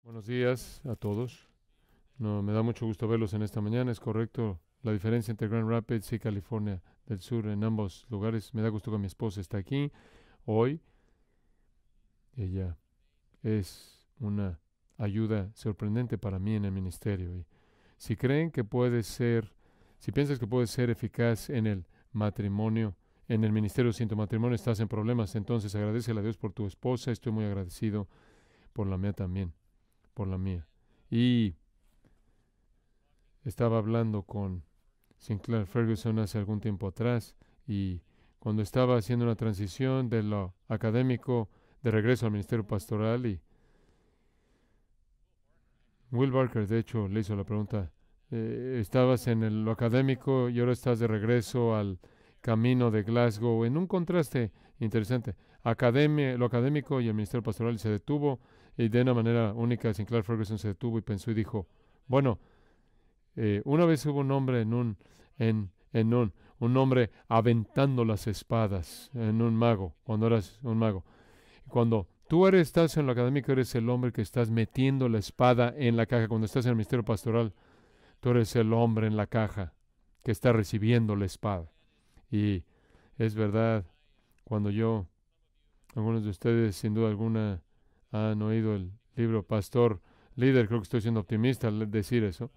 Buenos días a todos. No, me da mucho gusto verlos en esta mañana. Es correcto la diferencia entre Grand Rapids y California del Sur en ambos lugares. Me da gusto que mi esposa está aquí hoy. Ella es una ayuda sorprendente para mí en el ministerio. Y si creen que puede ser, si piensas que puede ser eficaz en el matrimonio, en el ministerio sin tu matrimonio, estás en problemas. Entonces agradecele a Dios por tu esposa. Estoy muy agradecido por la mía también, por la mía. Y estaba hablando con Sinclair Ferguson hace algún tiempo atrás y cuando estaba haciendo una transición de lo académico de regreso al ministerio pastoral y Will Barker de hecho le hizo la pregunta, estabas en lo académico y ahora estás de regreso al camino de Glasgow en un contraste interesante. Lo académico y el ministerio pastoral se detuvo y de una manera única Sinclair Ferguson se detuvo y pensó y dijo, bueno, una vez hubo un hombre un hombre aventando las espadas en un mago, cuando eras un mago. Cuando estás en lo académico, eres el hombre que estás metiendo la espada en la caja. Cuando estás en el ministerio pastoral, tú eres el hombre en la caja que está recibiendo la espada. Y es verdad, algunos de ustedes sin duda alguna han oído el libro Pastor Líder, creo que estoy siendo optimista al decir eso,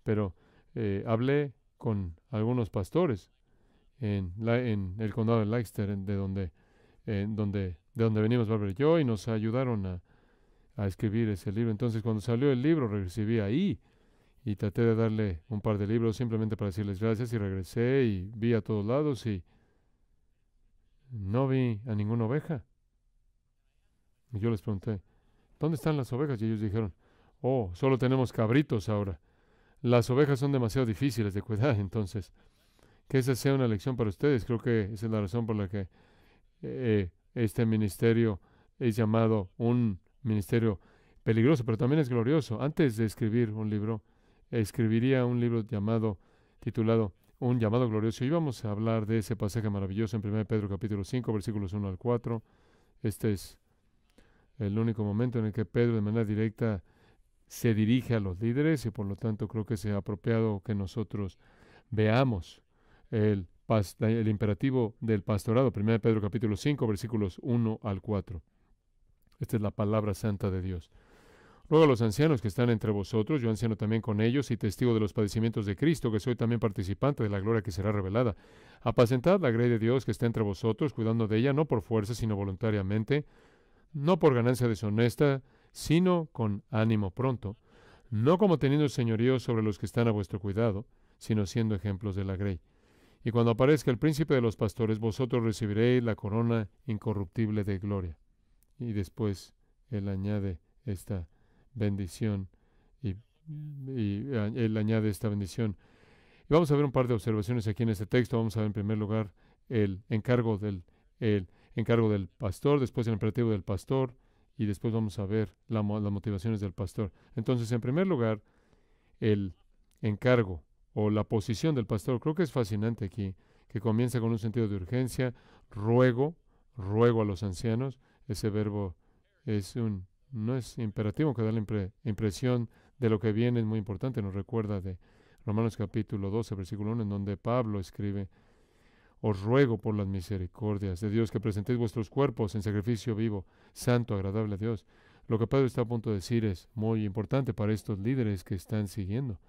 pero hablé con algunos pastores en el condado de Lancaster, de donde venimos Barbara y yo, y nos ayudaron a escribir ese libro. Entonces, cuando salió el libro, recibí ahí y traté de darle un par de libros simplemente para decirles gracias y regresé y vi a todos lados y no vi a ninguna oveja. Y yo les pregunté, ¿dónde están las ovejas? Y ellos dijeron, oh, solo tenemos cabritos ahora. Las ovejas son demasiado difíciles de cuidar, entonces que esa sea una lección para ustedes. Creo que esa es la razón por la que este ministerio es llamado un ministerio peligroso, pero también es glorioso. Antes de escribir un libro, escribiría un libro titulado Un llamado glorioso. Y vamos a hablar de ese pasaje maravilloso en 1 Pedro capítulo 5, versículos 1 al 4. Este es el único momento en el que Pedro de manera directa se dirige a los líderes y por lo tanto creo que es apropiado que nosotros veamos el imperativo del pastorado. 1 Pedro capítulo 5, versículos 1 al 4. Esta es la palabra santa de Dios. Ruego a los ancianos que están entre vosotros, yo anciano también con ellos y testigo de los padecimientos de Cristo, que soy también participante de la gloria que será revelada. Apacentad la grey de Dios que está entre vosotros, cuidando de ella, no por fuerza, sino voluntariamente, no por ganancia deshonesta, sino con ánimo pronto, no como teniendo señorío sobre los que están a vuestro cuidado, sino siendo ejemplos de la grey. Y cuando aparezca el príncipe de los pastores, vosotros recibiréis la corona incorruptible de gloria. Y después él añade esta bendición él añade esta bendición. Y vamos a ver un par de observaciones aquí en este texto. Vamos a ver en primer lugar el encargo del pastor, después el imperativo del pastor y después vamos a ver las motivaciones del pastor. Entonces, en primer lugar, el encargo o la posición del pastor. Creo que es fascinante aquí, que comienza con un sentido de urgencia. Ruego a los ancianos. Ese verbo no es imperativo, que da la impresión de lo que viene, es muy importante. Nos recuerda de Romanos capítulo 12, versículo 1, en donde Pablo escribe, os ruego por las misericordias de Dios que presentéis vuestros cuerpos en sacrificio vivo, santo, agradable a Dios. Lo que Pedro está a punto de decir es muy importante para estos líderes que están siguiendo.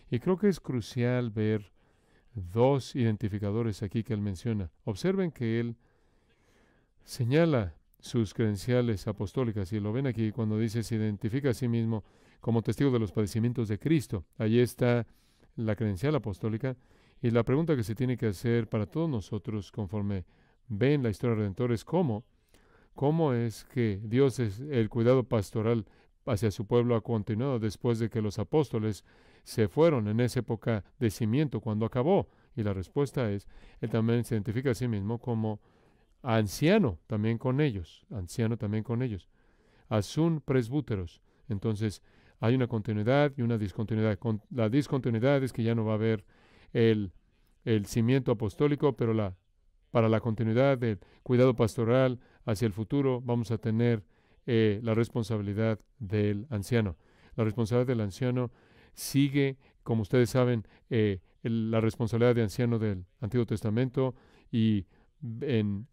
Y creo que es crucial ver dos identificadores aquí que él menciona. Observen que él señala sus credenciales apostólicas y lo ven aquí cuando dice se identifica a sí mismo como testigo de los padecimientos de Cristo. Allí está la credencial apostólica y la pregunta que se tiene que hacer para todos nosotros conforme ven la historia redentora es cómo es que Dios es el cuidado pastoral hacia su pueblo ha continuado después de que los apóstoles se fueron en esa época de cimiento cuando acabó. Y la respuesta es, él también se identifica a sí mismo como anciano también con ellos, asun presbúteros. Entonces, hay una continuidad y una discontinuidad. La discontinuidad es que ya no va a haber el, el cimiento apostólico, pero para la continuidad del cuidado pastoral hacia el futuro vamos a tener la responsabilidad del anciano. La responsabilidad del anciano sigue, como ustedes saben, la responsabilidad de anciano del Antiguo Testamento y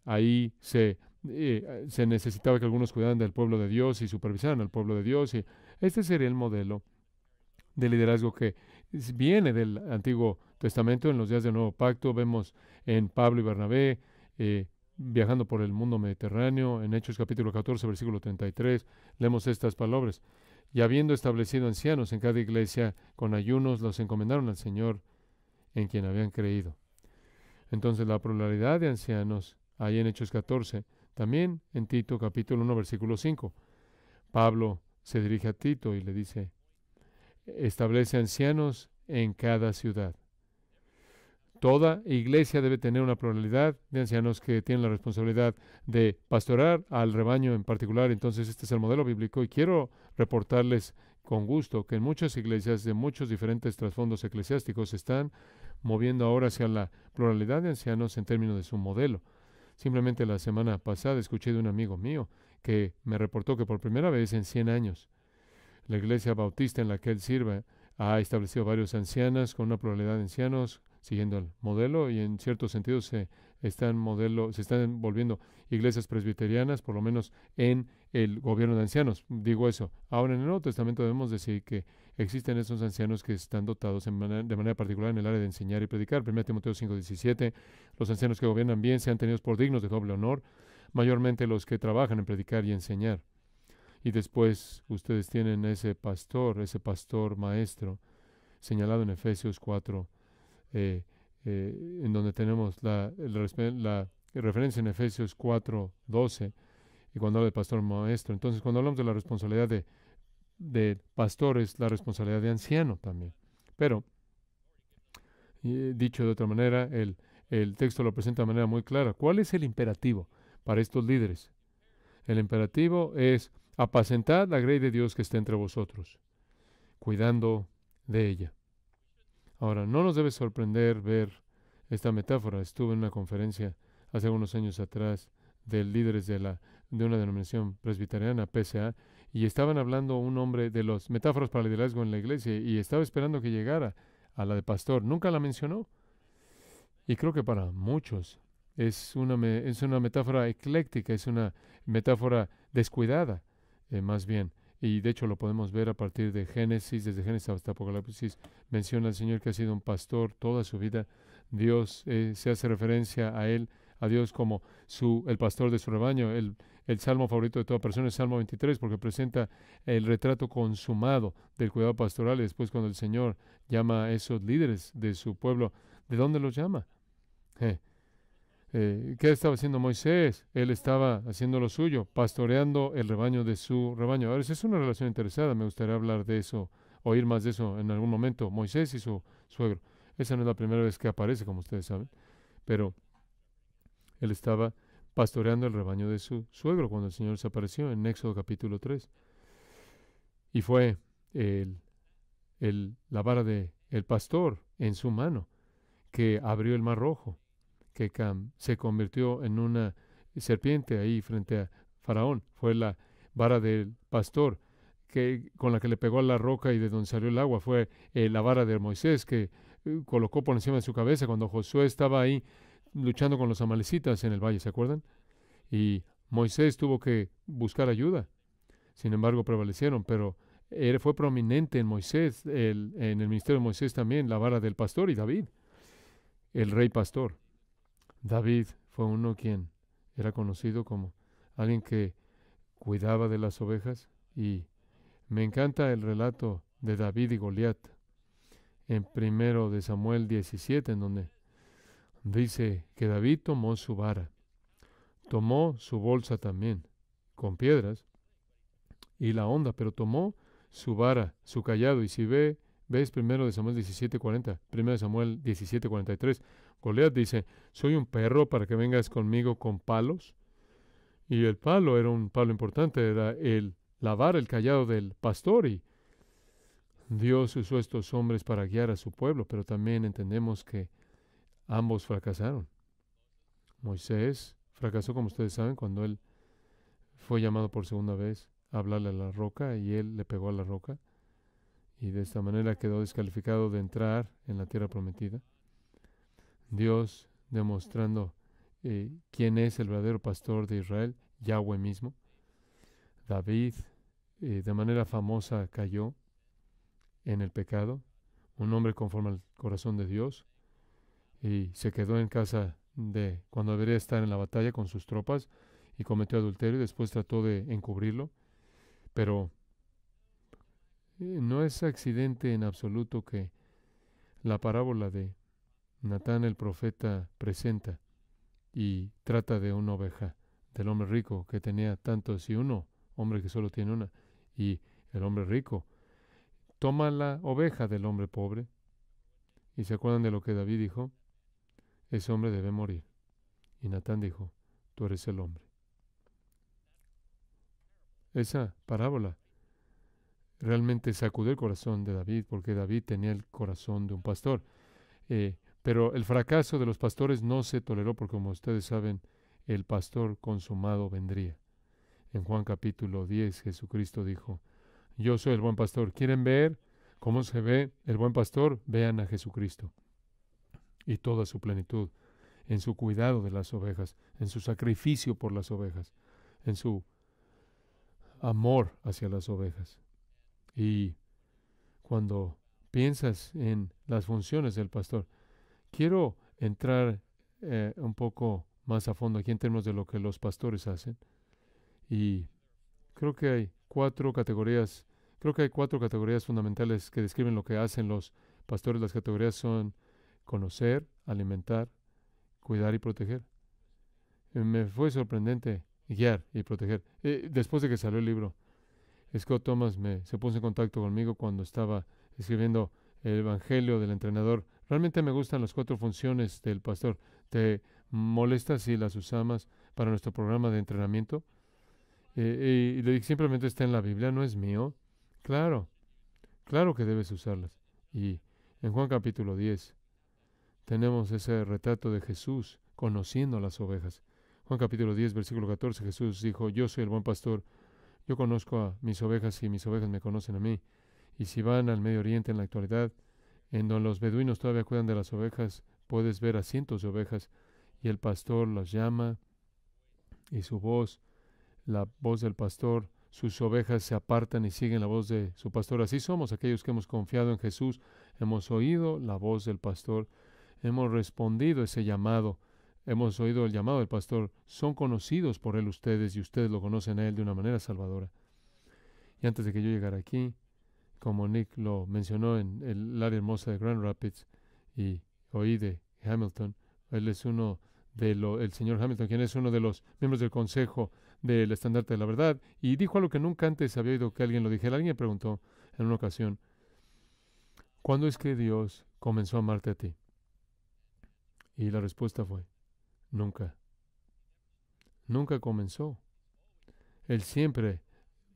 ahí se necesitaba que algunos cuidaran del pueblo de Dios y supervisaran al pueblo de Dios. Y este sería el modelo de liderazgo que viene del Antiguo Testamento. En los días del Nuevo Pacto vemos en Pablo y Bernabé viajando por el mundo mediterráneo. En Hechos capítulo 14, versículo 33, leemos estas palabras. Y habiendo establecido ancianos en cada iglesia, con ayunos los encomendaron al Señor en quien habían creído. Entonces la pluralidad de ancianos, ahí en Hechos 14, también en Tito capítulo 1, versículo 5. Pablo se dirige a Tito y le dice, establece ancianos en cada ciudad. Toda iglesia debe tener una pluralidad de ancianos que tienen la responsabilidad de pastorar al rebaño en particular. Entonces, este es el modelo bíblico y quiero reportarles con gusto que en muchas iglesias de muchos diferentes trasfondos eclesiásticos se están moviendo ahora hacia la pluralidad de ancianos en términos de su modelo. Simplemente la semana pasada escuché de un amigo mío que me reportó que por primera vez en 100 años la iglesia bautista en la que él sirve ha establecido varios ancianas con una pluralidad de ancianos siguiendo el modelo y en ciertos sentidos se están volviendo iglesias presbiterianas, por lo menos en el gobierno de ancianos. Digo eso. Ahora en el Nuevo Testamento debemos decir que existen esos ancianos que están dotados de manera particular en el área de enseñar y predicar. 1 Timoteo 5:17, los ancianos que gobiernan bien sean tenidos por dignos de doble honor, mayormente los que trabajan en predicar y enseñar. Y después ustedes tienen ese pastor maestro, señalado en Efesios 4, en donde tenemos la referencia en Efesios 4:12, y cuando habla de pastor maestro. Entonces, cuando hablamos de la responsabilidad de pastores, la responsabilidad de anciano también. Pero, dicho de otra manera, el texto lo presenta de manera muy clara. ¿Cuál es el imperativo para estos líderes? El imperativo es apacentad la grey de Dios que está entre vosotros, cuidando de ella. Ahora, no nos debe sorprender ver esta metáfora. Estuve en una conferencia hace algunos años atrás de líderes de una denominación presbiteriana, PCA, y estaban hablando un hombre de las metáforas para el liderazgo en la iglesia y estaba esperando que llegara a la de pastor. Nunca la mencionó. Y creo que para muchos es una metáfora ecléctica, es una metáfora descuidada, más bien. Y de hecho lo podemos ver a partir de Génesis, desde Génesis hasta Apocalipsis. Menciona al Señor que ha sido un pastor toda su vida. Dios se hace referencia a Él, a Dios como el pastor de su rebaño. El salmo favorito de toda persona es Salmo 23, porque presenta el retrato consumado del cuidado pastoral. Y después cuando el Señor llama a esos líderes de su pueblo, ¿de dónde los llama? ¿Qué estaba haciendo Moisés? Él estaba haciendo lo suyo, pastoreando el rebaño de su rebaño. Ahora, esa es una relación interesada, me gustaría hablar de eso, oír más de eso en algún momento. Moisés y su suegro. Esa no es la primera vez que aparece, como ustedes saben, pero él estaba pastoreando el rebaño de su suegro cuando el Señor se apareció en Éxodo capítulo 3. Y fue la vara del pastor en su mano que abrió el mar rojo, que se convirtió en una serpiente ahí frente a Faraón. Fue la vara del pastor con la que le pegó a la roca y de donde salió el agua. Fue la vara de Moisés que colocó por encima de su cabeza cuando Josué estaba ahí luchando con los amalecitas en el valle, ¿se acuerdan? Y Moisés tuvo que buscar ayuda. Sin embargo, prevalecieron, pero fue prominente en Moisés, en el ministerio de Moisés también, la vara del pastor y David, el rey pastor. David fue uno quien era conocido como alguien que cuidaba de las ovejas y me encanta el relato de David y Goliat en 1 de Samuel 17, en donde dice que David tomó su vara, tomó su bolsa también con piedras y la honda, pero tomó su vara, su callado. Y si ves 1 de Samuel 17:40, 1 de Samuel 17:43, Goliat dice, ¿soy un perro para que vengas conmigo con palos? Y el palo era un palo importante, era la vara, el callado del pastor. Y Dios usó a estos hombres para guiar a su pueblo, pero también entendemos que ambos fracasaron. Moisés fracasó, como ustedes saben, cuando él fue llamado por segunda vez a hablarle a la roca y él le pegó a la roca y de esta manera quedó descalificado de entrar en la tierra prometida. Dios demostrando quién es el verdadero pastor de Israel, Yahweh mismo. David de manera famosa cayó en el pecado, un hombre conforme al corazón de Dios, y se quedó en casa de cuando debería estar en la batalla con sus tropas y cometió adulterio y después trató de encubrirlo, pero no es accidente en absoluto que la parábola de Natán el profeta presenta y trata de una oveja del hombre rico que tenía tantos y uno, hombre que solo tiene una, y el hombre rico toma la oveja del hombre pobre y se acuerdan de lo que David dijo, ese hombre debe morir. Y Natán dijo, tú eres el hombre. Esa parábola realmente sacudió el corazón de David porque David tenía el corazón de un pastor. Pero el fracaso de los pastores no se toleró porque, como ustedes saben, el pastor consumado vendría. En Juan capítulo 10, Jesucristo dijo, yo soy el buen pastor. ¿Quieren ver cómo se ve el buen pastor? Vean a Jesucristo y toda su plenitud, en su cuidado de las ovejas, en su sacrificio por las ovejas, en su amor hacia las ovejas. Y cuando piensas en las funciones del pastor, quiero entrar un poco más a fondo aquí en términos de lo que los pastores hacen. Y creo que hay cuatro categorías, fundamentales que describen lo que hacen los pastores. Las categorías son conocer, alimentar, cuidar y proteger. Me fue sorprendente guiar y proteger. Después de que salió el libro, Scott Thomas se puso en contacto conmigo cuando estaba escribiendo el Evangelio del Entrenador. Realmente me gustan las cuatro funciones del pastor. ¿Te molesta si las usamos para nuestro programa de entrenamiento? Y le dije, simplemente está en la Biblia, no es mío. Claro, claro que debes usarlas. Y en Juan capítulo 10 tenemos ese retrato de Jesús conociendo a las ovejas. Juan capítulo 10, versículo 14, Jesús dijo, yo soy el buen pastor, yo conozco a mis ovejas y mis ovejas me conocen a mí. Y si van al Medio Oriente en la actualidad, en donde los beduinos todavía cuidan de las ovejas, puedes ver a cientos de ovejas y el pastor las llama y su voz, la voz del pastor, sus ovejas se apartan y siguen la voz de su pastor. Así somos aquellos que hemos confiado en Jesús, hemos oído la voz del pastor, hemos respondido ese llamado, hemos oído el llamado del pastor, son conocidos por él ustedes y ustedes lo conocen a él de una manera salvadora. Y antes de que yo llegara aquí, como Nick lo mencionó en el área hermosa de Grand Rapids y oí de Hamilton, él es el señor Hamilton, quien es uno de los miembros del Consejo del Estandarte de la Verdad, y dijo algo que nunca antes había oído que alguien lo dijera. Alguien me preguntó en una ocasión, ¿cuándo es que Dios comenzó a amarte a ti? Y la respuesta fue, nunca. Nunca comenzó. Él siempre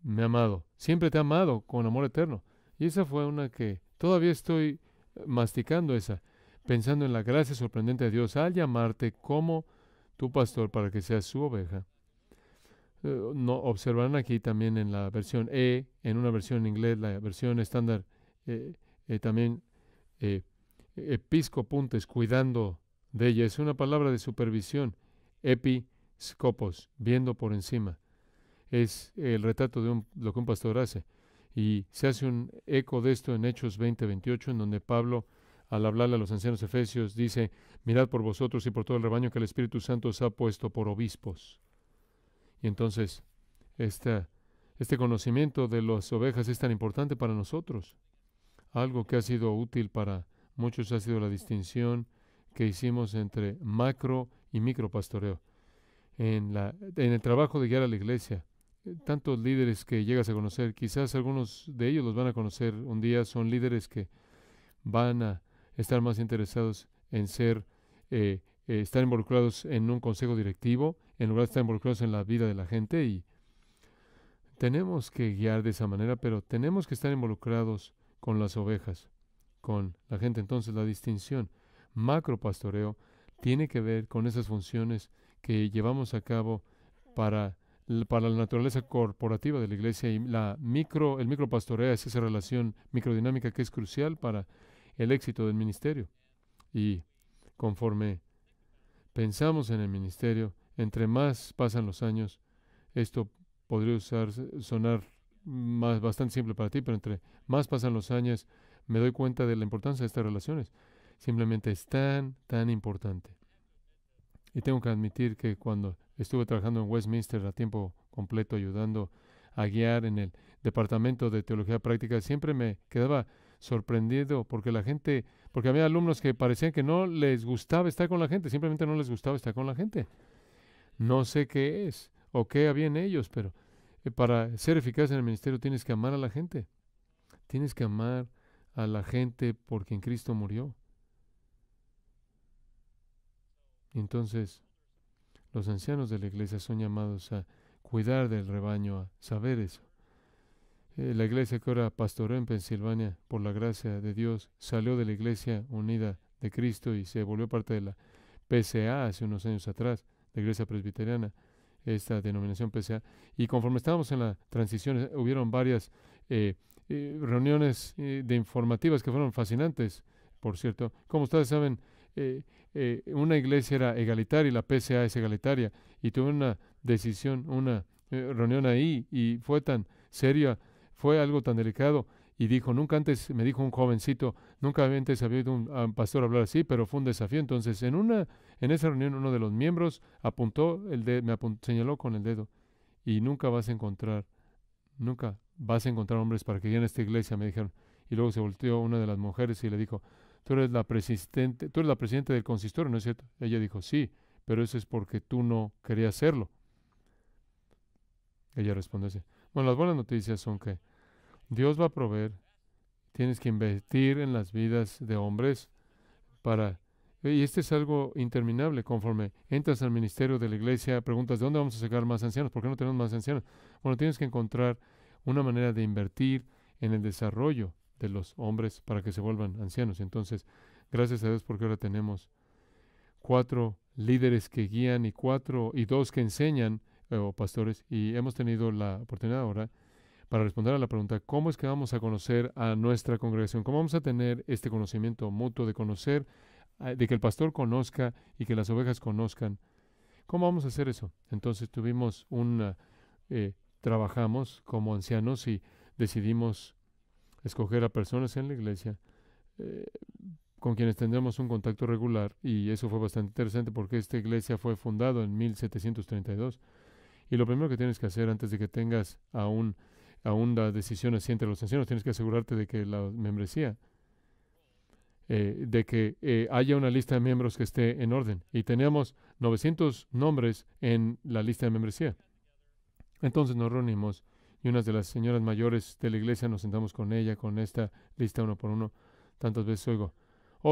me ha amado, siempre te ha amado con amor eterno. Y esa fue una que todavía estoy masticando pensando en la gracia sorprendente de Dios al llamarte como tu pastor para que seas su oveja. No, observarán aquí también en la versión en una versión en inglés, la versión estándar, también episcopuntes, cuidando de ella. Es una palabra de supervisión. Episcopos, viendo por encima. Es el retrato de lo que un pastor hace. Y se hace un eco de esto en Hechos 20:28, en donde Pablo, al hablarle a los ancianos efesios, dice, mirad por vosotros y por todo el rebaño que el Espíritu Santo os ha puesto por obispos. Y entonces, este conocimiento de las ovejas es tan importante para nosotros. Algo que ha sido útil para muchos ha sido la distinción que hicimos entre macro y micro pastoreo. En el trabajo de guiar a la iglesia, tantos líderes que llegas a conocer, quizás algunos de ellos los van a conocer un día, son líderes que van a estar más interesados en estar involucrados en un consejo directivo, en lugar de estar involucrados en la vida de la gente, y tenemos que guiar de esa manera, pero tenemos que estar involucrados con las ovejas, con la gente. Entonces la distinción macropastoreo tiene que ver con esas funciones que llevamos a cabo para para la naturaleza corporativa de la iglesia y el micropastoreo es esa relación microdinámica que es crucial para el éxito del ministerio. Y conforme pensamos en el ministerio, entre más pasan los años, esto podría sonar bastante simple para ti, pero entre más pasan los años, me doy cuenta de la importancia de estas relaciones. Simplemente es tan importante. Y tengo que admitir que cuando estuve trabajando en Westminster a tiempo completo, ayudando a guiar en el departamento de teología práctica, siempre me quedaba sorprendido porque había alumnos que parecían que no les gustaba estar con la gente, simplemente no les gustaba estar con la gente. No sé qué es o qué había en ellos, pero para ser eficaz en el ministerio tienes que amar a la gente. Tienes que amar a la gente porque en Cristo murió. Entonces, los ancianos de la iglesia son llamados a cuidar del rebaño, a saber eso. La iglesia que ahora pastoreó en Pensilvania, por la gracia de Dios, salió de la iglesia unida de Cristo y se volvió parte de la PCA hace unos años atrás, la iglesia presbiteriana, esta denominación PCA. Y conforme estábamos en la transición, hubieron varias reuniones de informativas que fueron fascinantes, por cierto. Como ustedes saben, una iglesia era egalitaria y la PCA es egalitaria. Y tuve una decisión, una reunión ahí y fue tan seria, fue algo tan delicado. Y dijo, nunca antes, me dijo un jovencito, nunca antes había oído a un pastor hablar así, pero fue un desafío. Entonces, en esa reunión, uno de los miembros señaló con el dedo, y nunca vas a encontrar hombres para que guíen esta iglesia, me dijeron. Y luego se volteó una de las mujeres y le dijo, tú eres la presidenta del consistorio, ¿no es cierto? Ella dijo, sí, pero eso es porque tú no querías hacerlo. Ella respondió así. Bueno, las buenas noticias son que Dios va a proveer. Tienes que invertir en las vidas de hombres y este es algo interminable. Conforme entras al ministerio de la iglesia, preguntas, ¿de dónde vamos a sacar más ancianos? ¿Por qué no tenemos más ancianos? Bueno, tienes que encontrar una manera de invertir en el desarrollo de los hombres para que se vuelvan ancianos. Entonces, gracias a Dios porque ahora tenemos 4 líderes que guían y 2 que enseñan, o pastores, y hemos tenido la oportunidad ahora para responder a la pregunta, ¿cómo es que vamos a conocer a nuestra congregación? ¿Cómo vamos a tener este conocimiento mutuo de conocer, de que el pastor conozca y que las ovejas conozcan? ¿Cómo vamos a hacer eso? Entonces trabajamos como ancianos y decidimos escoger a personas en la iglesia con quienes tendremos un contacto regular, y eso fue bastante interesante porque esta iglesia fue fundada en 1732. Y lo primero que tienes que hacer antes de que tengas aún la decisión así entre los ancianos, tienes que asegurarte de que la membresía, de que haya una lista de miembros que esté en orden. Y teníamos 900 nombres en la lista de membresía. Entonces nos reunimos y unas de las señoras mayores de la iglesia nos sentamos con ella, con esta lista uno por uno. Tantas veces oigo,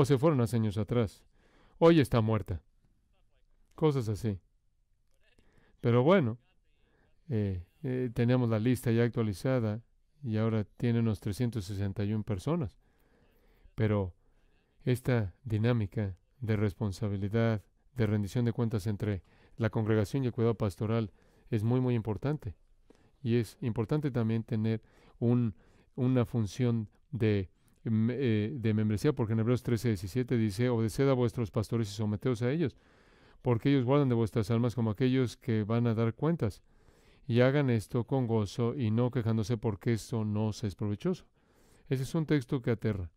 se fueron hace años atrás, hoy está muerta. Cosas así. Pero bueno, teníamos la lista ya actualizada y ahora tiene unos 361 personas. Pero esta dinámica de responsabilidad, de rendición de cuentas entre la congregación y el cuidado pastoral es muy, muy importante. Y es importante también tener una función de membresía, porque en Hebreos 13:17 dice, obedeced a vuestros pastores y someteos a ellos, porque ellos guardan de vuestras almas como aquellos que van a dar cuentas. Y hagan esto con gozo y no quejándose porque esto no os es provechoso. Ese es un texto que aterra,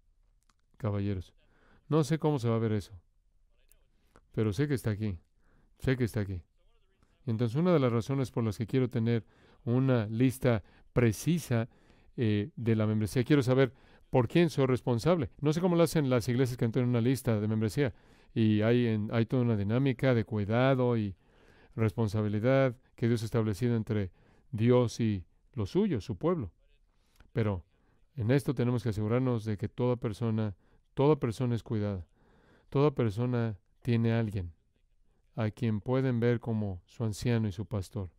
caballeros. No sé cómo se va a ver eso, pero sé que está aquí. Sé que está aquí. Y entonces una de las razones por las que quiero tener una lista precisa de la membresía, quiero saber por quién soy responsable. No sé cómo lo hacen las iglesias que tienen una lista de membresía. Y hay toda una dinámica de cuidado y responsabilidad que Dios ha establecido entre Dios y los suyos, su pueblo. Pero en esto tenemos que asegurarnos de que toda persona es cuidada. Toda persona tiene a alguien a quien pueden ver como su anciano y su pastor.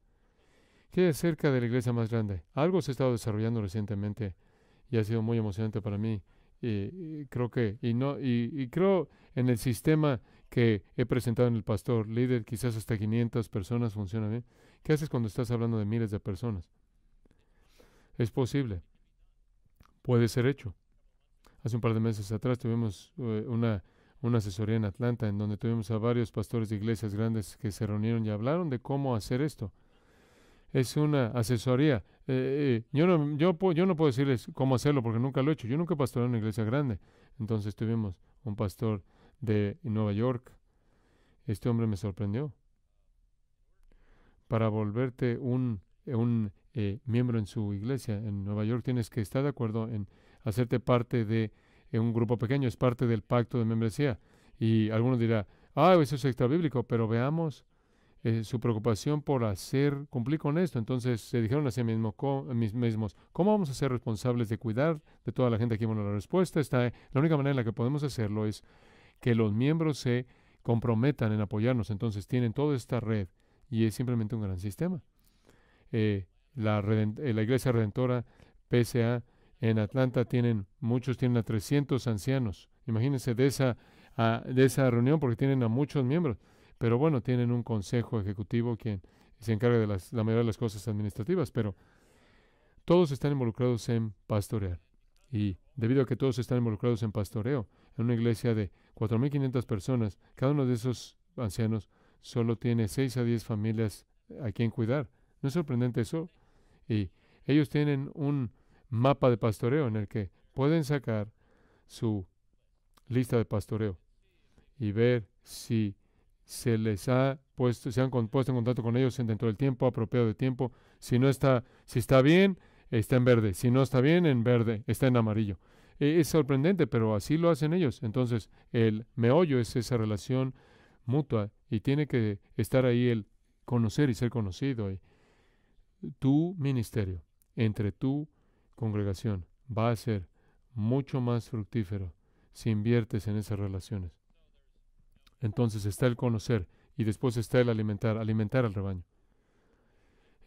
¿Qué es cerca de la iglesia más grande? Algo se ha estado desarrollando recientemente y ha sido muy emocionante para mí. Creo en el sistema que he presentado en el pastor líder, quizás hasta 500 personas funciona bien, ¿Qué haces cuando estás hablando de miles de personas? Es posible, puede ser hecho. Hace un par de meses atrás tuvimos una asesoría en Atlanta en donde tuvimos a varios pastores de iglesias grandes que se reunieron y hablaron de cómo hacer esto. Es una asesoría. Yo no puedo decirles cómo hacerlo porque nunca lo he hecho. Yo nunca he pastoreado en una iglesia grande. Entonces tuvimos un pastor de Nueva York. Este hombre me sorprendió. Para volverte un miembro en su iglesia en Nueva York tienes que estar de acuerdo en hacerte parte de un grupo pequeño. Es parte del pacto de membresía. Y algunos dirán, eso es extra bíblico, pero veamos su preocupación por cumplir con esto. Entonces se dijeron a sí mismos, ¿cómo vamos a ser responsables de cuidar de toda la gente aquí? Bueno, la respuesta está, la única manera en la que podemos hacerlo es que los miembros se comprometan en apoyarnos. Entonces tienen toda esta red y es simplemente un gran sistema. La Iglesia Redentora, PSA, en Atlanta muchos tienen a 300 ancianos. Imagínense de esa reunión porque tienen a muchos miembros. Pero bueno, tienen un consejo ejecutivo quien se encarga de la mayoría de las cosas administrativas, pero todos están involucrados en pastorear. Y debido a que todos están involucrados en pastoreo, en una iglesia de 4.500 personas, cada uno de esos ancianos solo tiene 6 a 10 familias a quien cuidar. ¿No es sorprendente eso? Y ellos tienen un mapa de pastoreo en el que pueden sacar su lista de pastoreo y ver si se han puesto en contacto con ellos dentro del tiempo apropiado de tiempo. Si está bien, está en verde. Si no está bien, en verde, está en amarillo. Es sorprendente, pero así lo hacen ellos. Entonces, el meollo es esa relación mutua y tiene que estar ahí el conocer y ser conocido. Y tu ministerio entre tu congregación va a ser mucho más fructífero si inviertes en esas relaciones. Entonces está el conocer y después está el alimentar al rebaño.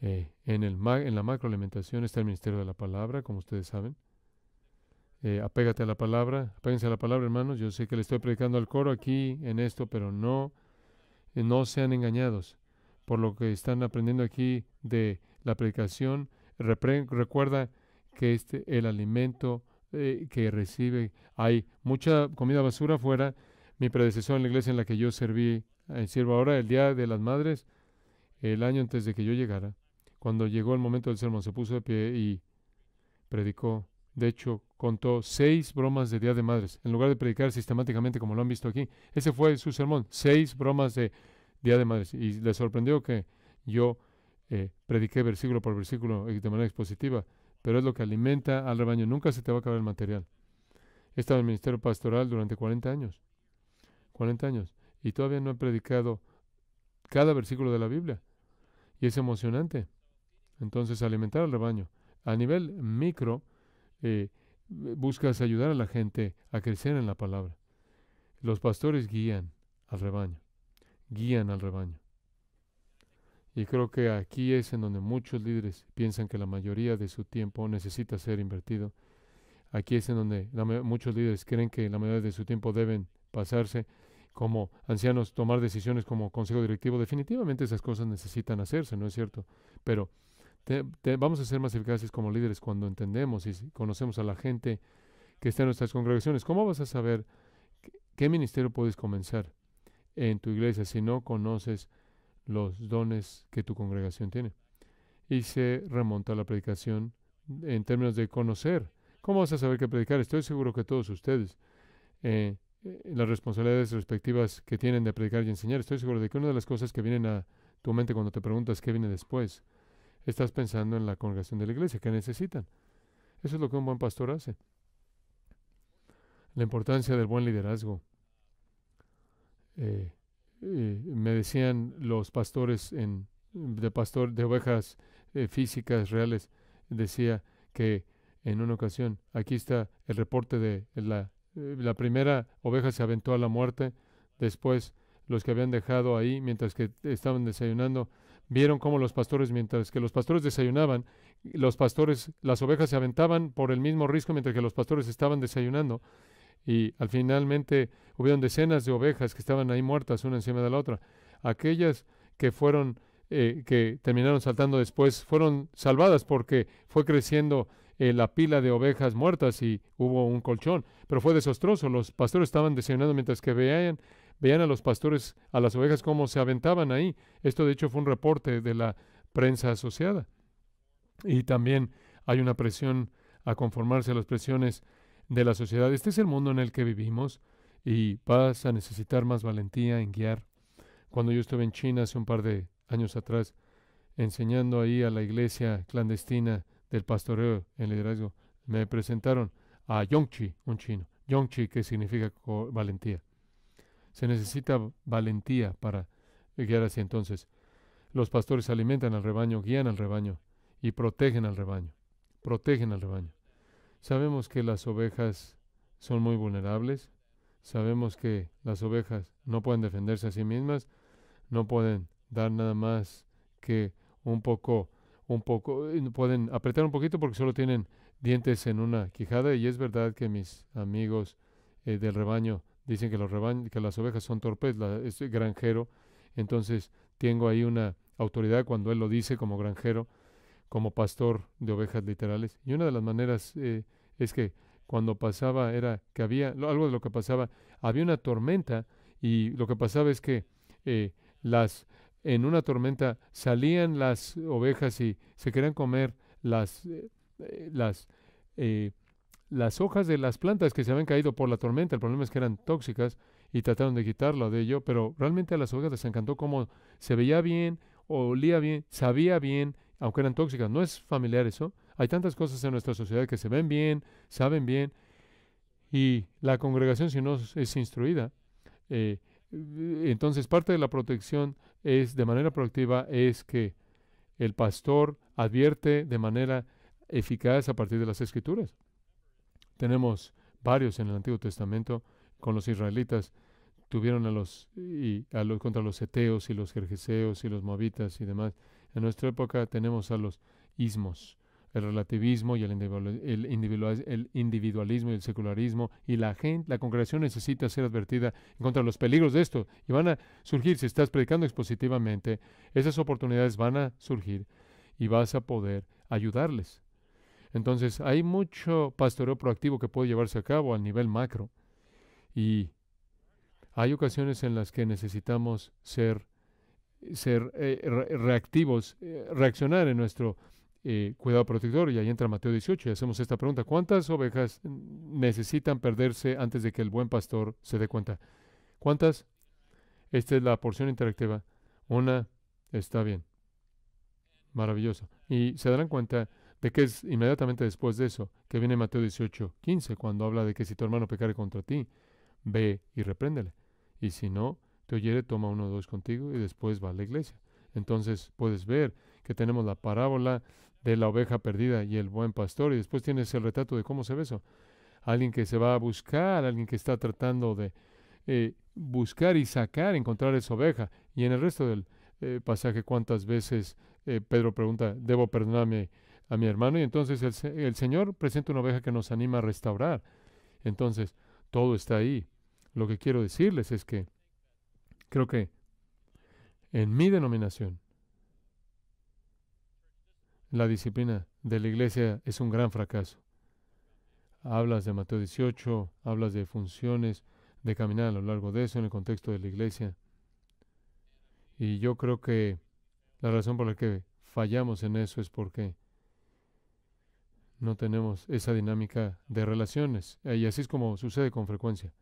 En la macroalimentación está el ministerio de la palabra, como ustedes saben. Apégate a la palabra, apéguense a la palabra, hermanos. Yo sé que le estoy predicando al coro aquí en esto, pero no sean engañados por lo que están aprendiendo aquí de la predicación. Recuerda que el alimento que recibe, hay mucha comida basura afuera. Mi predecesor en la iglesia en la que yo sirvo ahora, el Día de las Madres, el año antes de que yo llegara, cuando llegó el momento del sermón, se puso de pie y predicó. De hecho, contó 6 bromas de Día de Madres, en lugar de predicar sistemáticamente como lo han visto aquí. Ese fue su sermón, 6 bromas de Día de Madres. Y le sorprendió que yo prediqué versículo por versículo de manera expositiva, pero es lo que alimenta al rebaño. Nunca se te va a acabar el material. He estado en el ministerio pastoral durante 40 años. 40 años. Y todavía no he predicado cada versículo de la Biblia. Y es emocionante. Entonces, alimentar al rebaño. A nivel micro, buscas ayudar a la gente a crecer en la palabra. Los pastores guían al rebaño. Guían al rebaño. Y creo que aquí es en donde muchos líderes piensan que la mayoría de su tiempo necesita ser invertido. Aquí es en donde muchos líderes creen que la mayoría de su tiempo deben pasarse como ancianos, tomar decisiones como consejo directivo. Definitivamente esas cosas necesitan hacerse, ¿no es cierto? Pero vamos a ser más eficaces como líderes cuando entendemos y conocemos a la gente que está en nuestras congregaciones. ¿Cómo vas a saber qué ministerio puedes comenzar en tu iglesia si no conoces los dones que tu congregación tiene? Y se remonta a la predicación en términos de conocer. ¿Cómo vas a saber qué predicar? Estoy seguro que todos ustedes las responsabilidades respectivas que tienen de predicar y enseñar. Estoy seguro de que una de las cosas que vienen a tu mente cuando te preguntas qué viene después, estás pensando en la congregación de la iglesia, qué necesitan. Eso es lo que un buen pastor hace. La importancia del buen liderazgo. Me decían los pastores de ovejas físicas reales, decía que en una ocasión, aquí está el reporte de la primera oveja se aventó a la muerte. Después, los que habían dejado ahí mientras que estaban desayunando, vieron cómo mientras que los pastores desayunaban, las ovejas se aventaban por el mismo risco mientras que los pastores estaban desayunando. Y finalmente hubieron decenas de ovejas que estaban ahí muertas, una encima de la otra. Aquellas que fueron que terminaron saltando después fueron salvadas porque fue creciendo la pila de ovejas muertas y hubo un colchón. Pero fue desastroso. Los pastores estaban desayunando mientras que veían a los pastores, a las ovejas, cómo se aventaban ahí. Esto, de hecho, fue un reporte de la prensa asociada. Y también hay una presión a conformarse a las presiones de la sociedad. Este es el mundo en el que vivimos y vas a necesitar más valentía en guiar. Cuando yo estuve en China hace un par de años atrás, enseñando ahí a la iglesia clandestina del pastoreo en liderazgo, me presentaron a Yongchi, un chino. Yongchi, que significa valentía. Se necesita valentía para guiar así. Entonces, los pastores alimentan al rebaño, guían al rebaño y protegen al rebaño. Protegen al rebaño. Sabemos que las ovejas son muy vulnerables. Sabemos que las ovejas no pueden defenderse a sí mismas, no pueden dar nada más que pueden apretar un poquito porque solo tienen dientes en una quijada. Y es verdad que mis amigos del rebaño dicen que las ovejas son torpes. Es granjero, entonces tengo ahí una autoridad cuando él lo dice como granjero, como pastor de ovejas literales. Y una de las maneras es que cuando pasaba era que algo de lo que pasaba, había una tormenta y lo que pasaba es que eh, las en una tormenta salían las ovejas y se querían comer las eh, las eh, las hojas de las plantas que se habían caído por la tormenta. El problema es que eran tóxicas y trataron de quitarlo de ello, pero realmente a las ovejas les encantó cómo se veía bien, olía bien, sabía bien, aunque eran tóxicas. No es familiar eso. Hay tantas cosas en nuestra sociedad que se ven bien, saben bien, y la congregación, si no es instruida, eh, entonces parte de la protección es, de manera proactiva, es que el pastor advierte de manera eficaz a partir de las Escrituras. Tenemos varios en el Antiguo Testamento con los israelitas. Tuvieron contra los eteos y los gergeseos y los moabitas y demás. En nuestra época tenemos a los ismos, el relativismo y el individualismo y el secularismo, y la congregación necesita ser advertida en contra de los peligros de esto, y van a surgir, si estás predicando expositivamente, esas oportunidades van a surgir y vas a poder ayudarles. Entonces, hay mucho pastoreo proactivo que puede llevarse a cabo al nivel macro, y hay ocasiones en las que necesitamos ser reactivos, reaccionar en nuestro cuidado protector. Y ahí entra Mateo 18 y hacemos esta pregunta: ¿cuántas ovejas necesitan perderse antes de que el buen pastor se dé cuenta? ¿Cuántas? Esta es la porción interactiva. Una, está bien, maravilloso. Y se darán cuenta de que es inmediatamente después de eso que viene Mateo 18:15, cuando habla de que si tu hermano pecare contra ti, ve y repréndele. Y si no te oyere, toma uno o dos contigo y después va a la iglesia. Entonces puedes ver que tenemos la parábola de la oveja perdida y el buen pastor, y después tienes el retrato de cómo se ve eso. Alguien que se va a buscar, alguien que está tratando de buscar y sacar, encontrar esa oveja. Y en el resto del pasaje, ¿cuántas veces Pedro pregunta: ¿debo perdonarme a mi hermano? Y entonces el Señor presenta una oveja que nos anima a restaurar. Entonces, todo está ahí. Lo que quiero decirles es que creo que en mi denominación, la disciplina de la iglesia es un gran fracaso. Hablas de Mateo 18, hablas de funciones, de caminar a lo largo de eso en el contexto de la iglesia. Y yo creo que la razón por la que fallamos en eso es porque no tenemos esa dinámica de relaciones. Y así es como sucede con frecuencia.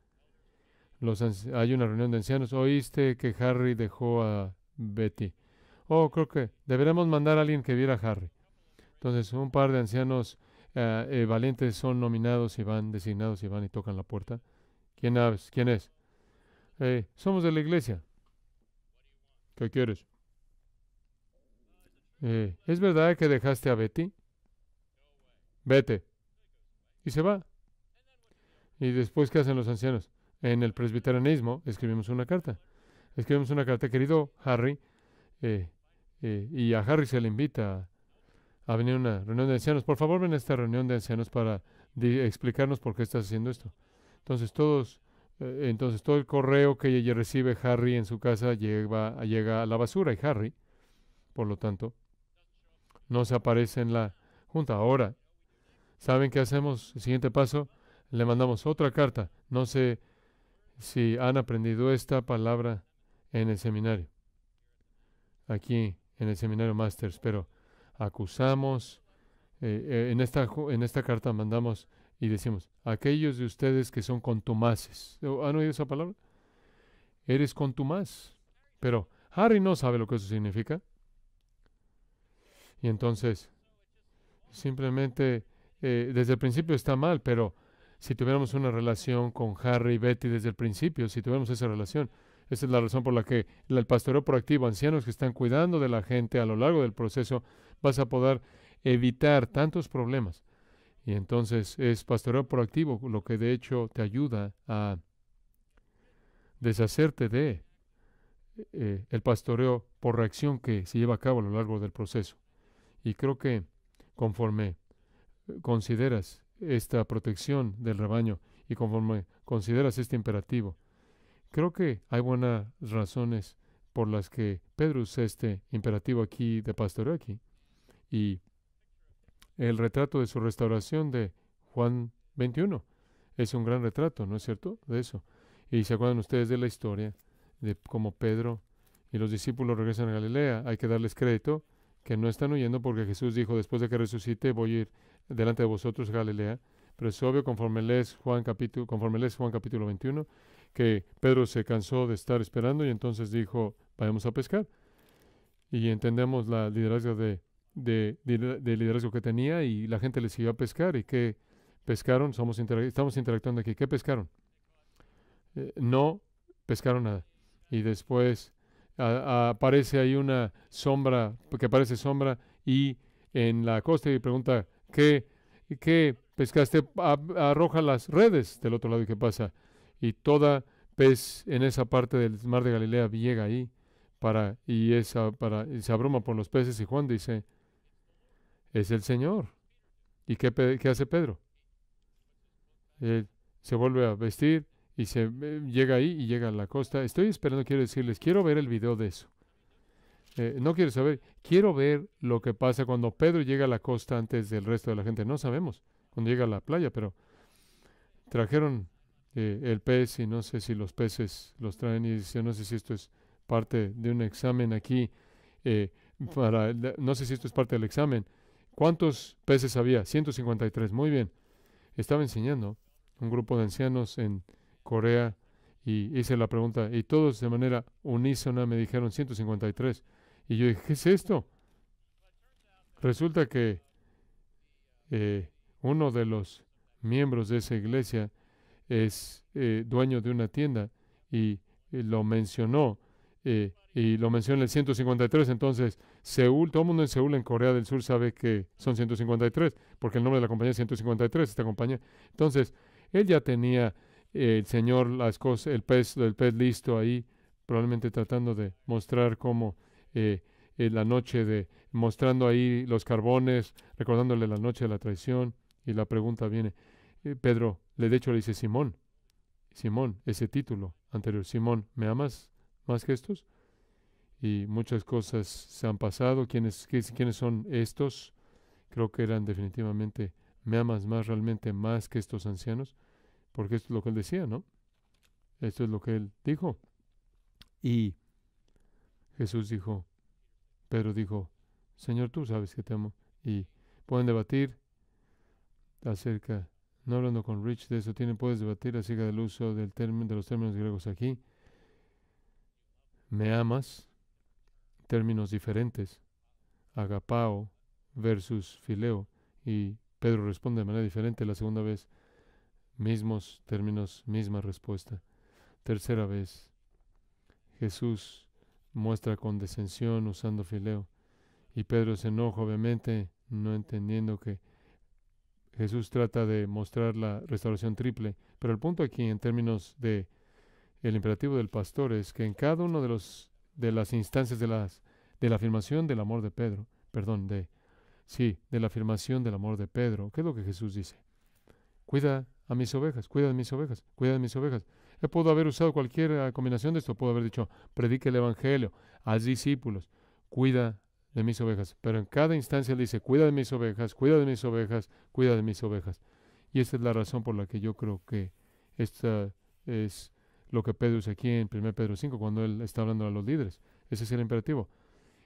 Hay una reunión de ancianos. ¿Oíste que Harry dejó a Betty? Oh, creo que deberíamos mandar a alguien que viera a Harry. Entonces, un par de ancianos valientes son nominados y van, designados y van y tocan la puerta. ¿Quién es? ¿Quién es? Somos de la iglesia. ¿Qué quieres? ¿Es verdad que dejaste a Betty? Vete. Y se va. ¿Y después qué hacen los ancianos? En el presbiterianismo escribimos una carta. Escribimos una carta: querido Harry, y a Harry se le invita a venir a una reunión de ancianos. Por favor, ven a esta reunión de ancianos para explicarnos por qué estás haciendo esto. Entonces todo el correo que recibe Harry en su casa llega a la basura, y Harry Por lo tanto, no se aparece en la junta. Ahora, ¿saben qué hacemos? El siguiente paso, le mandamos otra carta. No sé si han aprendido esta palabra en el seminario, aquí en el seminario Masters, pero acusamos, en esta carta mandamos y decimos, aquellos de ustedes que son contumaces. ¿Han oído esa palabra? Eres contumaz. Pero Harry no sabe lo que eso significa. Y entonces, simplemente, desde el principio está mal, pero si tuviéramos una relación con Harry y Betty desde el principio, si tuviéramos esa relación, esa es la razón por la que el pastoreo proactivo, ancianos que están cuidando de la gente a lo largo del proceso, vas a poder evitar tantos problemas. Y entonces es pastoreo proactivo lo que de hecho te ayuda a deshacerte de el pastoreo por reacción que se lleva a cabo a lo largo del proceso. Y creo que conforme consideras esta protección del rebaño y conforme consideras este imperativo, creo que hay buenas razones por las que Pedro usa este imperativo aquí de pastoreo aquí. Y el retrato de su restauración de Juan 21 es un gran retrato, ¿no es cierto? De eso. Y se acuerdan ustedes de la historia de cómo Pedro y los discípulos regresan a Galilea. Hay que darles crédito que no están huyendo porque Jesús dijo, después de que resucite, voy a ir delante de vosotros a Galilea. Pero es obvio, conforme lees Juan capítulo 21, que Pedro se cansó de estar esperando y entonces dijo, vayamos a pescar. Y entendemos la liderazgo de liderazgo que tenía y la gente le siguió a pescar. ¿Y qué pescaron? Estamos interactuando aquí. ¿Qué pescaron? No pescaron nada. Y después aparece ahí una sombra, que parece sombra, y en la costa y pregunta, ¿qué pescaste? Arroja las redes del otro lado y qué pasa. Y toda pez en esa parte del mar de Galilea llega ahí y se abruma por los peces y Juan dice, es el Señor. ¿Y qué hace Pedro? Él se vuelve a vestir y llega ahí y llega a la costa. Estoy esperando, quiero decirles, quiero ver el video de eso. No quiero saber, quiero ver lo que pasa cuando Pedro llega a la costa antes del resto de la gente. No sabemos cuando llega a la playa, pero trajeron el pez y no sé si los peces los traen y dice, no sé si esto es parte de un examen aquí, no sé si esto es parte del examen. ¿Cuántos peces había? 153, muy bien. Estaba enseñando un grupo de ancianos en Corea y hice la pregunta y todos de manera unísona me dijeron 153. Y yo dije, ¿qué es esto? Resulta que uno de los miembros de esa iglesia es dueño de una tienda y lo mencionó y lo menciona el 153. Entonces, Seúl, todo el mundo en Seúl, en Corea del Sur, sabe que son 153 porque el nombre de la compañía es 153, esta compañía. Entonces, él ya tenía el Señor las cosas, el pez listo ahí, probablemente tratando de mostrar cómo la noche mostrando ahí los carbones, recordándole la noche de la traición. Y la pregunta viene, Pedro, de hecho le dice Simón, ese título anterior, Simón, ¿me amas más que estos? Y muchas cosas se han pasado. ¿Quiénes son estos? Creo que eran definitivamente, ¿me amas más realmente más que estos ancianos? Porque esto es lo que él decía, ¿no? Esto es lo que él dijo. Y Jesús dijo, Pedro dijo, Señor, tú sabes que te amo. Y pueden debatir acerca, no hablando con Rich de eso, puedes debatir acerca del uso de los términos griegos aquí. Me amas, términos diferentes, agapao versus fileo, y Pedro responde de manera diferente la segunda vez, mismos términos, misma respuesta. Tercera vez, Jesús muestra condescensión usando fileo, y Pedro se enoja obviamente, no entendiendo que Jesús trata de mostrar la restauración triple, pero el punto aquí en términos de el imperativo del pastor es que en cada uno de las instancias de la afirmación del amor de Pedro, de la afirmación del amor de Pedro, ¿qué es lo que Jesús dice? Cuida a mis ovejas, cuida de mis ovejas, cuida de mis ovejas. Él pudo haber usado cualquier combinación de esto, pudo haber dicho, predique el evangelio, haz discípulos, cuida de mis ovejas. Pero en cada instancia él dice, cuida de mis ovejas, cuida de mis ovejas, cuida de mis ovejas. Y esta es la razón por la que yo creo que esta es lo que Pedro usa aquí en 1 Pedro 5, cuando él está hablando a los líderes. Ese es el imperativo.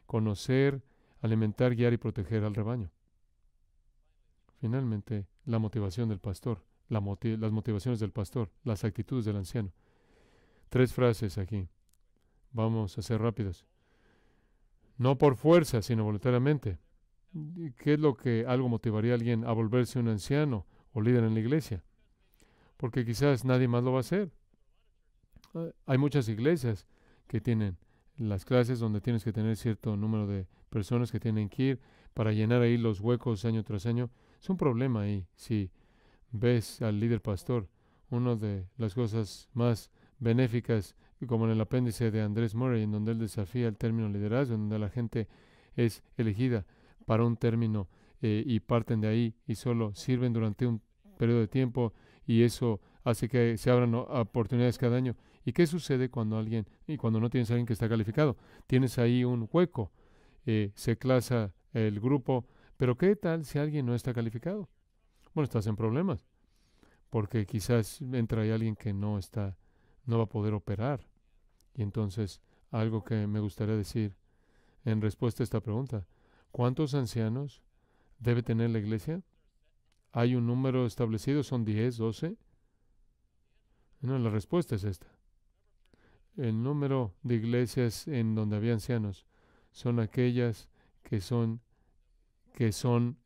Conocer, alimentar, guiar y proteger al rebaño. Finalmente, la motivación del pastor, las motivaciones del pastor, las actitudes del anciano. 3 frases aquí. Vamos a ser rápidos. No por fuerza, sino voluntariamente. ¿Qué es lo que algo motivaría a alguien a volverse un anciano o líder en la iglesia? Porque quizás nadie más lo va a hacer. Hay muchas iglesias que tienen las clases donde tienes que tener cierto número de personas que tienen que ir para llenar ahí los huecos año tras año. Es un problema ahí. Si ves al líder pastor, una de las cosas más benéficas, como en el apéndice de Andrés Murray, en donde él desafía el término liderazgo, en donde la gente es elegida para un término y parten de ahí y solo sirven durante un periodo de tiempo y eso hace que se abran oportunidades cada año. ¿Y qué sucede cuando cuando no tienes a alguien que está calificado? Tienes ahí un hueco, se clasa el grupo, pero ¿qué tal si alguien no está calificado? Bueno, estás en problemas, porque quizás entra ahí alguien que no va a poder operar. Y entonces, algo que me gustaría decir en respuesta a esta pregunta, ¿cuántos ancianos debe tener la iglesia? ¿Hay un número establecido? ¿Son 10, 12? No, la respuesta es esta. El número de iglesias en donde había ancianos son aquellas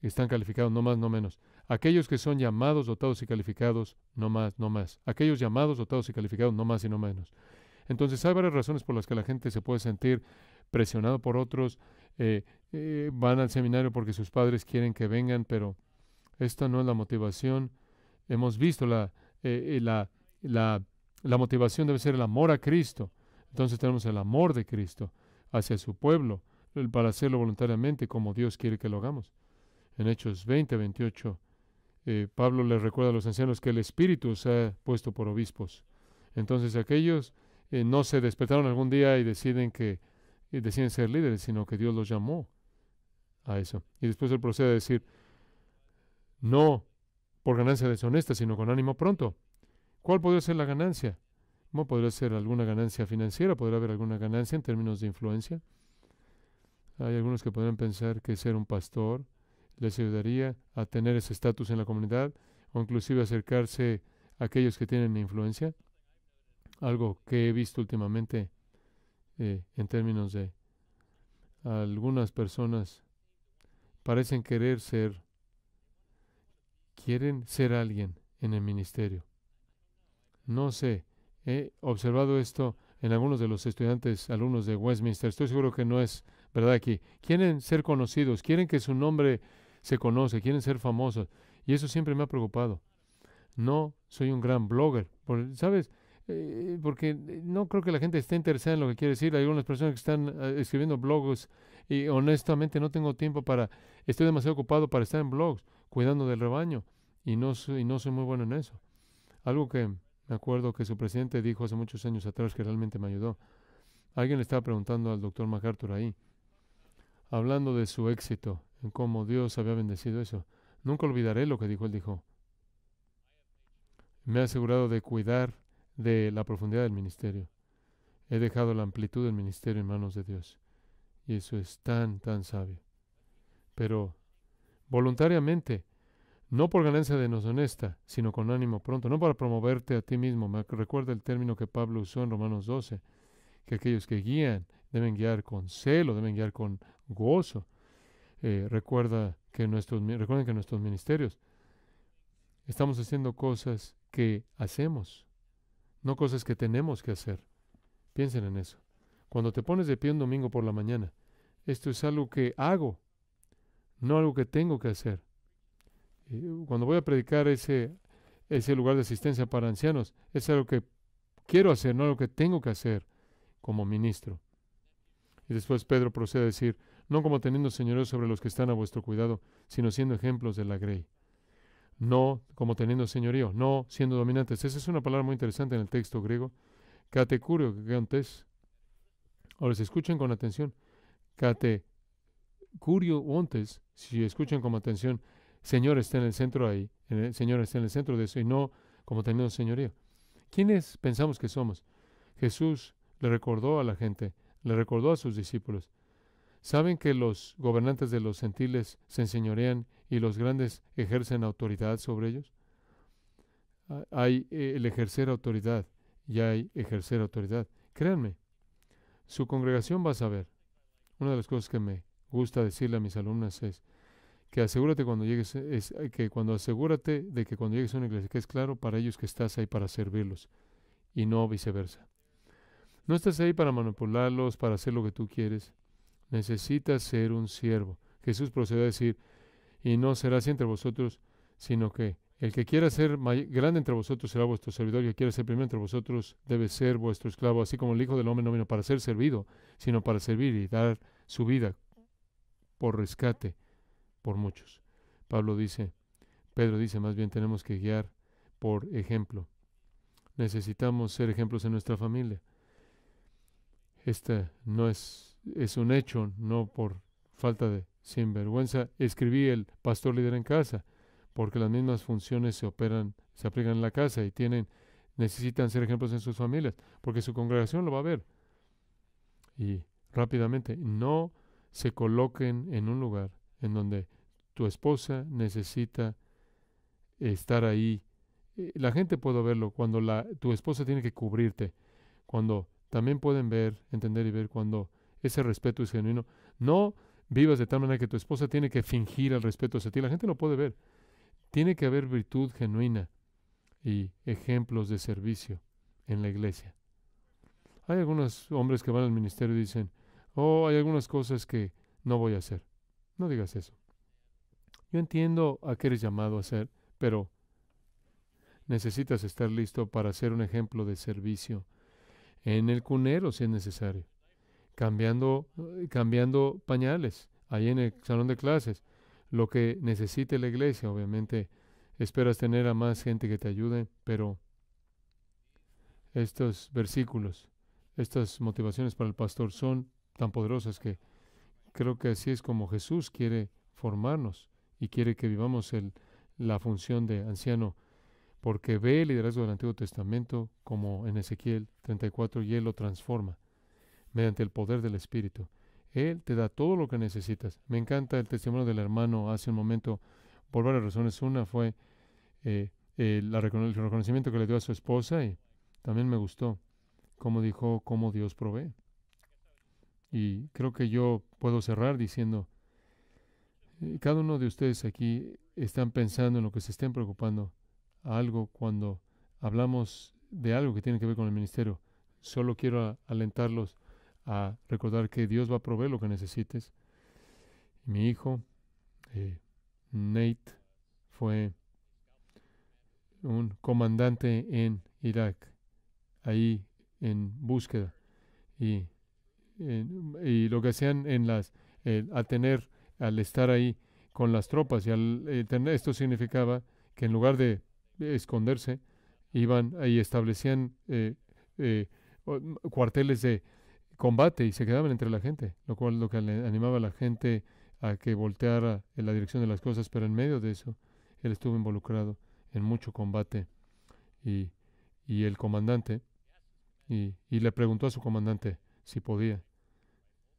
están calificados, no más, no menos. Aquellos que son llamados, dotados y calificados, no más, no más. Aquellos llamados, dotados y calificados, no más y no menos. Entonces hay varias razones por las que la gente se puede sentir presionado por otros, van al seminario porque sus padres quieren que vengan, pero esta no es la motivación. Hemos visto la motivación debe ser el amor a Cristo. Entonces tenemos el amor de Cristo hacia su pueblo para hacerlo voluntariamente como Dios quiere que lo hagamos. En Hechos 20, 28, Pablo les recuerda a los ancianos que el Espíritu se ha puesto por obispos. Entonces aquellos no se despertaron algún día y deciden ser líderes, sino que Dios los llamó a eso. Y después él procede a decir, no por ganancia deshonesta, sino con ánimo pronto. ¿Cuál podría ser la ganancia? ¿Cómo podría ser alguna ganancia financiera? ¿Podría haber alguna ganancia en términos de influencia? Hay algunos que podrían pensar que ser un pastor les ayudaría a tener ese estatus en la comunidad o inclusive acercarse a aquellos que tienen influencia. Algo que he visto últimamente en términos de algunas personas quieren ser alguien en el ministerio. No sé, he observado esto en algunos de los alumnos de Westminster. Estoy seguro que no es verdad aquí. Quieren ser conocidos, quieren que su nombre se conoce, quieren ser famosos. Y eso siempre me ha preocupado. No soy un gran blogger, ¿sabes? Porque no creo que la gente esté interesada en lo que quiere decir. Hay algunas personas que están escribiendo blogs y honestamente no tengo tiempo estoy demasiado ocupado para estar en blogs, cuidando del rebaño. Y no soy muy bueno en eso. Algo que me acuerdo que su presidente dijo hace muchos años atrás que realmente me ayudó. Alguien le estaba preguntando al doctor MacArthur ahí, hablando de su éxito, en cómo Dios había bendecido eso. Nunca olvidaré lo que dijo. Él dijo, me he asegurado de cuidar de la profundidad del ministerio. He dejado la amplitud del ministerio en manos de Dios. Y eso es tan, tan sabio. Pero voluntariamente, no por ganancia deshonesta, sino con ánimo pronto, no para promoverte a ti mismo. Me recuerda el término que Pablo usó en Romanos 12, que aquellos que guían deben guiar con celo, deben guiar con gozo. Recuerden que nuestros ministerios estamos haciendo cosas que hacemos, no cosas que tenemos que hacer. Piensen en eso. Cuando te pones de pie un domingo por la mañana, esto es algo que hago, no algo que tengo que hacer. Cuando voy a predicar ese lugar de asistencia para ancianos, es algo que quiero hacer, no algo que tengo que hacer como ministro. Y después Pedro procede a decir, no como teniendo señorío sobre los que están a vuestro cuidado, sino siendo ejemplos de la grey. No como teniendo señorío, no siendo dominantes. Esa es una palabra muy interesante en el texto griego. Catecurio, geontes. Ahora, se escuchen con atención. curiosos, si escuchan con atención, Señor está en el centro ahí, el Señor está en el centro de eso y no como teniendo señorío. ¿Quiénes pensamos que somos? Jesús le recordó a la gente, le recordó a sus discípulos. ¿Saben que los gobernantes de los gentiles se enseñorean y los grandes ejercen autoridad sobre ellos? Hay el ejercer autoridad y hay ejercer autoridad. Créanme, su congregación va a saber. Una de las cosas que me gusta decirle a mis alumnas es que asegúrate cuando llegues, asegúrate de que cuando llegues a una iglesia, que es claro para ellos que estás ahí para servirlos y no viceversa. No estás ahí para manipularlos, para hacer lo que tú quieres. Necesitas ser un siervo. Jesús procedió a decir, y no será así entre vosotros, sino que el que quiera ser grande entre vosotros será vuestro servidor, y el que quiera ser primero entre vosotros debe ser vuestro esclavo, así como el Hijo del Hombre no vino para ser servido, sino para servir y dar su vida por rescate por muchos. Pedro dice, más bien tenemos que guiar por ejemplo. Necesitamos ser ejemplos en nuestra familia. Este no es un hecho, no por falta de sinvergüenza. Escribí el pastor líder en casa, porque las mismas funciones se aplican en la casa y necesitan ser ejemplos en sus familias, porque su congregación lo va a ver. Y rápidamente, no se coloquen en un lugar en donde tu esposa necesita estar ahí. La gente puede verlo cuando tu esposa tiene que cubrirte, cuando también pueden ver, entender y ver cuando ese respeto es genuino. No vivas de tal manera que tu esposa tiene que fingir el respeto hacia ti. La gente lo puede ver. Tiene que haber virtud genuina y ejemplos de servicio en la iglesia. Hay algunos hombres que van al ministerio y dicen, oh, hay algunas cosas que no voy a hacer. No digas eso. Yo entiendo a qué eres llamado a hacer, pero necesitas estar listo para ser un ejemplo de servicio en el cunero si es necesario, cambiando pañales, ahí en el salón de clases, lo que necesite la iglesia. Obviamente esperas tener a más gente que te ayude, pero estos versículos, estas motivaciones para el pastor son tan poderosas que creo que así es como Jesús quiere formarnos y quiere que vivamos la función de anciano, porque ve el liderazgo del Antiguo Testamento como en Ezequiel 34 y Él lo transforma mediante el poder del Espíritu. Él te da todo lo que necesitas. Me encanta el testimonio del hermano hace un momento por varias razones. Una fue el reconocimiento que le dio a su esposa y también me gustó cómo dijo cómo Dios provee. Y creo que yo puedo cerrar diciendo, cada uno de ustedes aquí están pensando en lo que se estén preocupando algo cuando hablamos de algo que tiene que ver con el ministerio. Solo quiero alentarlos a recordar que Dios va a proveer lo que necesites. Mi hijo, Nate, fue un comandante en Irak, ahí en búsqueda. Y, y lo que hacían al estar ahí con las tropas, y esto significaba que en lugar de esconderse, iban y establecían cuarteles de combate y se quedaban entre la gente, lo que animaba a la gente a que volteara en la dirección de las cosas, pero en medio de eso, él estuvo involucrado en mucho combate y, y el comandante, y le preguntó a su comandante si podía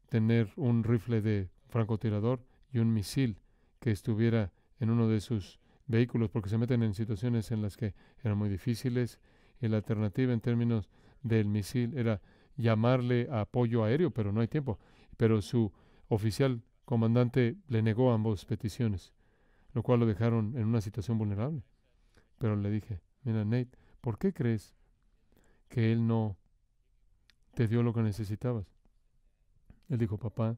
tener un rifle de francotirador y un misil que estuviera en uno de sus vehículos, porque se meten en situaciones en las que eran muy difíciles, y la alternativa en términos del misil era llamarle a apoyo aéreo, pero no hay tiempo. Pero su oficial comandante le negó ambas peticiones, lo cual lo dejaron en una situación vulnerable. Pero le dije, mira Nate, ¿por qué crees que él no te dio lo que necesitabas? Él dijo, papá,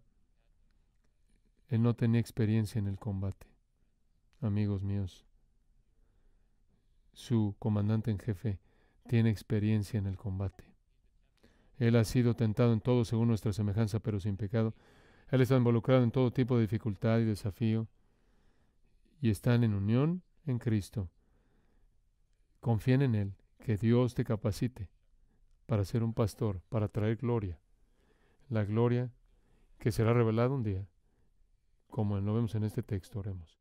él no tenía experiencia en el combate. Amigos míos, su comandante en jefe tiene experiencia en el combate. Él ha sido tentado en todo según nuestra semejanza, pero sin pecado. Él está involucrado en todo tipo de dificultad y desafío y están en unión en Cristo. Confíen en Él, que Dios te capacite para ser un pastor, para traer gloria. La gloria que será revelada un día como lo vemos en este texto. Oremos.